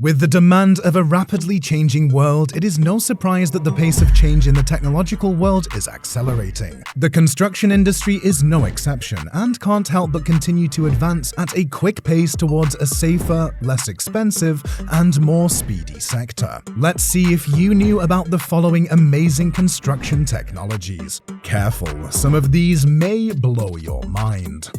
With the demand of a rapidly changing world, it is no surprise that the pace of change in the technological world is accelerating. The construction industry is no exception and can't help but continue to advance at a quick pace towards a safer, less expensive, and more speedy sector. Let's see if you knew about the following amazing construction technologies. Careful, some of these may blow your mind.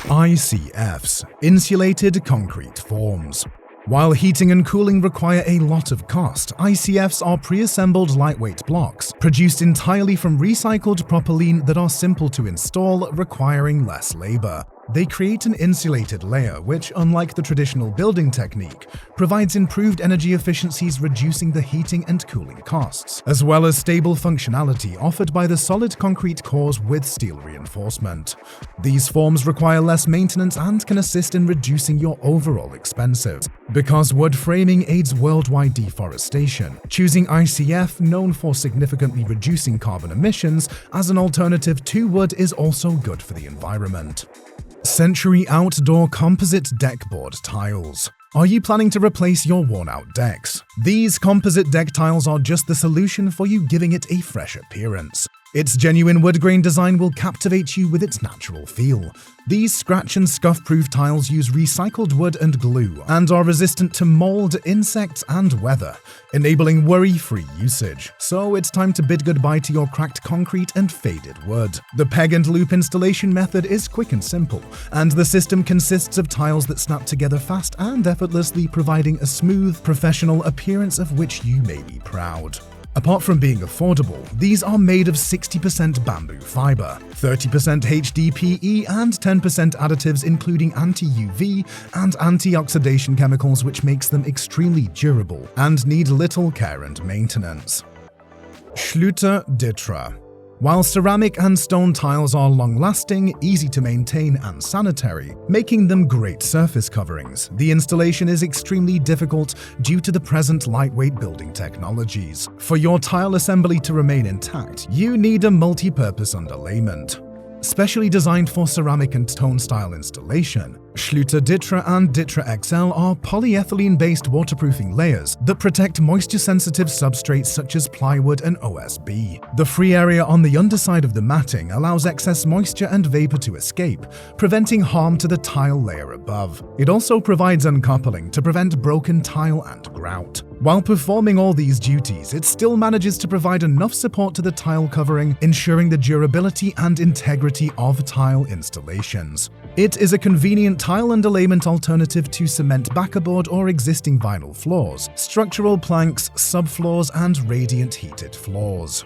ICFs, Insulated Concrete Forms. While heating and cooling require a lot of cost, ICFs are pre-assembled lightweight blocks, produced entirely from recycled propylene that are simple to install, requiring less labor. They create an insulated layer which, unlike the traditional building technique, provides improved energy efficiencies, reducing the heating and cooling costs, as well as stable functionality offered by the solid concrete cores with steel reinforcement. These forms require less maintenance and can assist in reducing your overall expenses. Because wood framing aids worldwide deforestation, choosing ICF, known for significantly reducing carbon emissions, as an alternative to wood is also good for the environment. Century Outdoor Composite Deckboard Tiles. Are you planning to replace your worn-out decks? These composite deck tiles are just the solution for you, giving it a fresh appearance. Its genuine wood grain design will captivate you with its natural feel. These scratch and scuff-proof tiles use recycled wood and glue and are resistant to mold, insects, and weather, enabling worry-free usage. So it's time to bid goodbye to your cracked concrete and faded wood. The peg and loop installation method is quick and simple, and the system consists of tiles that snap together fast and effortlessly, providing a smooth, professional appearance of which you may be proud. Apart from being affordable, these are made of 60% bamboo fiber, 30% HDPE, and 10% additives including anti-UV and anti-oxidation chemicals, which makes them extremely durable and need little care and maintenance. Schlüter-DITRA. While ceramic and stone tiles are long-lasting, easy to maintain, and sanitary, making them great surface coverings, the installation is extremely difficult due to the present lightweight building technologies. For your tile assembly to remain intact, you need a multi-purpose underlayment. Specially designed for ceramic and stone style installation, Schlüter-DITRA and DITRA XL are polyethylene-based waterproofing layers that protect moisture-sensitive substrates such as plywood and OSB. The free area on the underside of the matting allows excess moisture and vapor to escape, preventing harm to the tile layer above. It also provides uncoupling to prevent broken tile and grout. While performing all these duties, it still manages to provide enough support to the tile covering, ensuring the durability and integrity of tile installations. It is a convenient tile underlayment alternative to cement backerboard or existing vinyl floors, structural planks, subfloors, and radiant heated floors.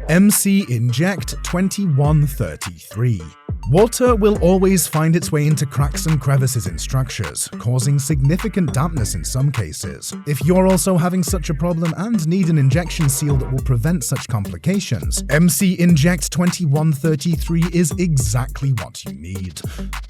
MC-Injekt 2133. Water will always find its way into cracks and crevices in structures, causing significant dampness in some cases. If you're also having such a problem and need an injection seal that will prevent such complications, MC-Injekt 2133 is exactly what you need.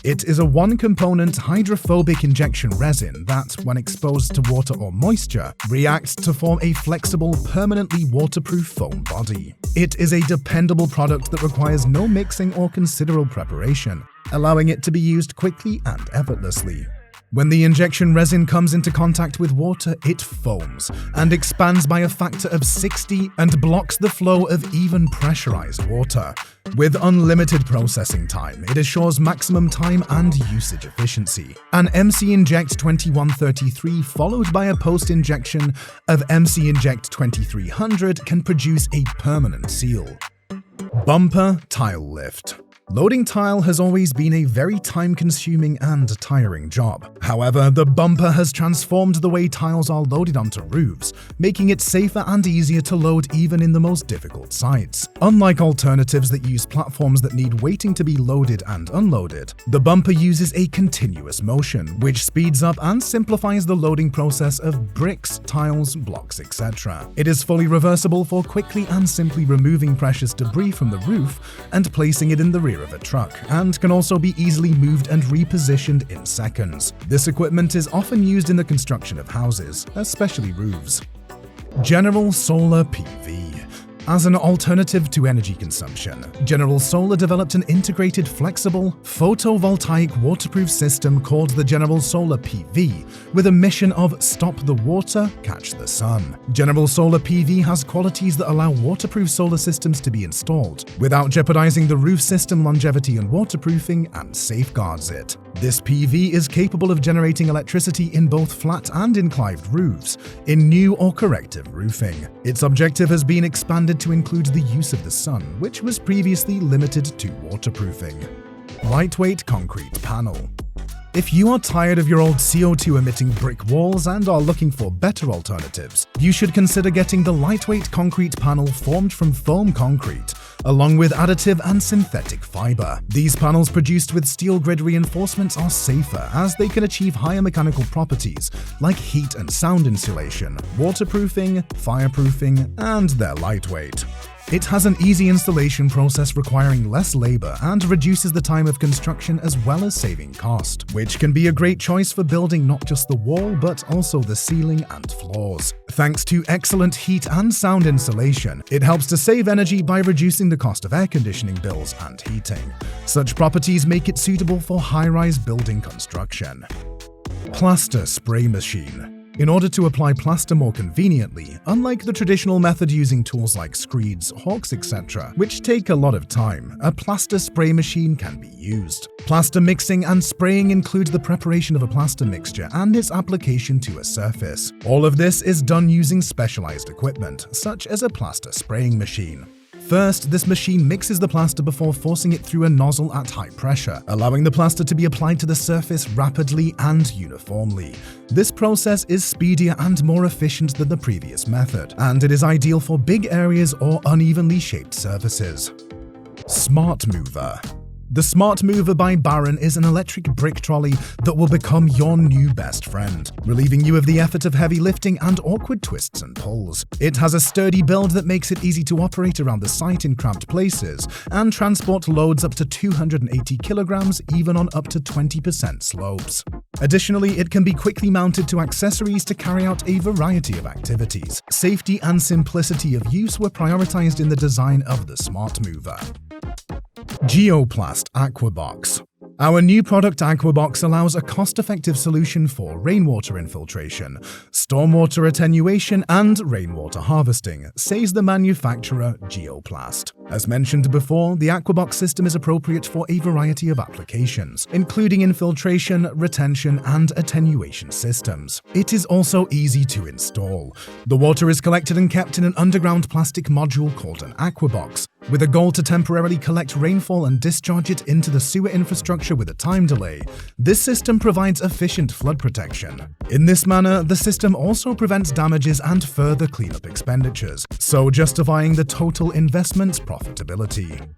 It is a one-component hydrophobic injection resin that, when exposed to water or moisture, reacts to form a flexible, permanently waterproof foam body. It is a dependable product that requires no mixing or considerable preparation, allowing it to be used quickly and effortlessly. When the injection resin comes into contact with water, it foams and expands by a factor of 60 and blocks the flow of even pressurized water. With unlimited processing time, it assures maximum time and usage efficiency. An MC-Injekt 2133 followed by a post-injection of MC-Injekt 2300 can produce a permanent seal. Bumper Tile Lift. Loading tile has always been a very time-consuming and tiring job. However, the bumper has transformed the way tiles are loaded onto roofs, making it safer and easier to load even in the most difficult sites. Unlike alternatives that use platforms that need waiting to be loaded and unloaded, the bumper uses a continuous motion, which speeds up and simplifies the loading process of bricks, tiles, blocks, etc. It is fully reversible for quickly and simply removing precious debris from the roof and placing it in the rear of a truck, and can also be easily moved and repositioned in seconds. This equipment is often used in the construction of houses, especially roofs. General Solar PV. As an alternative to energy consumption, General Solar developed an integrated, flexible, photovoltaic waterproof system called the General Solar PV, with a mission of stop the water, catch the sun. General Solar PV has qualities that allow waterproof solar systems to be installed without jeopardizing the roof system longevity and waterproofing, and safeguards it. This PV is capable of generating electricity in both flat and inclined roofs, in new or corrective roofing. Its objective has been expanded to include the use of the sun, which was previously limited to waterproofing. Lightweight concrete panel. If you are tired of your old CO2-emitting brick walls and are looking for better alternatives, you should consider getting the lightweight concrete panel formed from foam concrete, along with additive and synthetic fiber. These panels produced with steel grid reinforcements are safer as they can achieve higher mechanical properties like heat and sound insulation, waterproofing, fireproofing, and they're lightweight. It has an easy installation process requiring less labor and reduces the time of construction as well as saving cost, which can be a great choice for building not just the wall but also the ceiling and floors. Thanks to excellent heat and sound insulation, it helps to save energy by reducing the cost of air conditioning bills and heating. Such properties make it suitable for high-rise building construction. Plaster spray machine. In order to apply plaster more conveniently, unlike the traditional method using tools like screeds, hawks, etc., which take a lot of time, a plaster spray machine can be used. Plaster mixing and spraying include the preparation of a plaster mixture and its application to a surface. All of this is done using specialized equipment, such as a plaster spraying machine. First, this machine mixes the plaster before forcing it through a nozzle at high pressure, allowing the plaster to be applied to the surface rapidly and uniformly. This process is speedier and more efficient than the previous method, and it is ideal for big areas or unevenly shaped surfaces. SmartMover. The SmartMover by Baron is an electric brick trolley that will become your new best friend, relieving you of the effort of heavy lifting and awkward twists and pulls. It has a sturdy build that makes it easy to operate around the site in cramped places and transport loads up to 280 kilograms even on up to 20% slopes. Additionally, it can be quickly mounted to accessories to carry out a variety of activities. Safety and simplicity of use were prioritized in the design of the SmartMover. Geoplast AquaBox. Our new product AquaBox allows a cost-effective solution for rainwater infiltration, stormwater attenuation, and rainwater harvesting, says the manufacturer Geoplast. As mentioned before, the AquaBox system is appropriate for a variety of applications, including infiltration, retention, and attenuation systems. It is also easy to install. The water is collected and kept in an underground plastic module called an AquaBox, with a goal to temporarily collect rainfall and discharge it into the sewer infrastructure with a time delay. This system provides efficient flood protection. In this manner, the system also prevents damages and further cleanup expenditures, so justifying the total investment's profitability.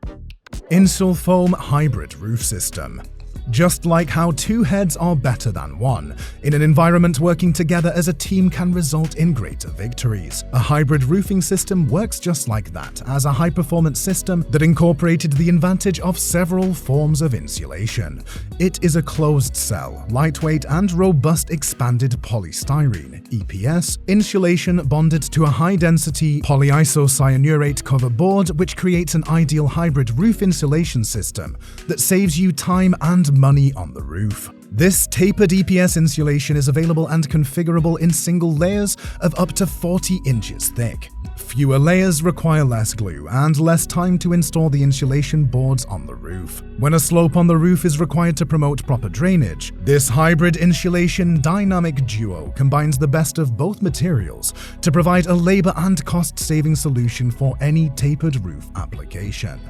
Insole foam hybrid roof system. Just like how two heads are better than one, in an environment working together as a team can result in greater victories. A hybrid roofing system works just like that, as a high-performance system that incorporated the advantage of several forms of insulation. It is a closed-cell, lightweight and robust expanded polystyrene (EPS) insulation bonded to a high-density polyisocyanurate cover board, which creates an ideal hybrid roof insulation system that saves you time and money on the roof. This tapered EPS insulation is available and configurable in single layers of up to 40 inches thick. Fewer layers require less glue and less time to install the insulation boards on the roof. When a slope on the roof is required to promote proper drainage, this hybrid insulation dynamic duo combines the best of both materials to provide a labor and cost-saving solution for any tapered roof application.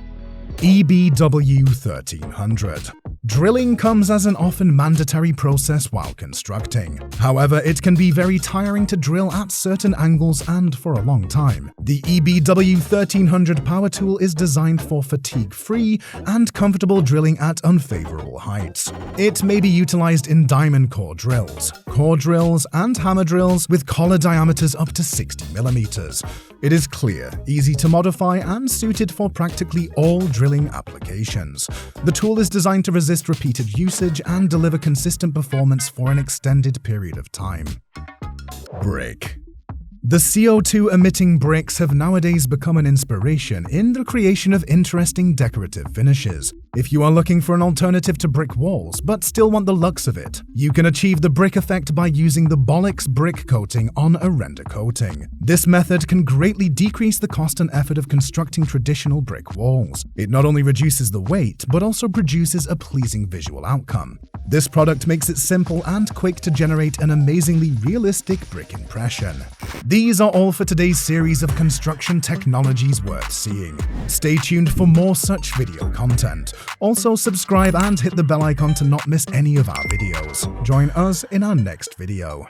EBW 1300. Drilling comes as an often mandatory process while constructing. However, it can be very tiring to drill at certain angles and for a long time. The EBW 1300 power tool is designed for fatigue-free and comfortable drilling at unfavorable heights. It may be utilized in diamond core drills, and hammer drills with collar diameters up to 60 millimeters. It is clear, easy to modify, and suited for practically all drilling applications. The tool is designed to resist repeated usage and deliver consistent performance for an extended period of time. Brick. The CO2-emitting bricks have nowadays become an inspiration in the creation of interesting decorative finishes. If you are looking for an alternative to brick walls but still want the looks of it, you can achieve the brick effect by using the Bollix brick coating on a render coating. This method can greatly decrease the cost and effort of constructing traditional brick walls. It not only reduces the weight, but also produces a pleasing visual outcome. This product makes it simple and quick to generate an amazingly realistic brick impression. These are all for today's series of construction technologies worth seeing. Stay tuned for more such video content. Also, subscribe and hit the bell icon to not miss any of our videos. Join us in our next video.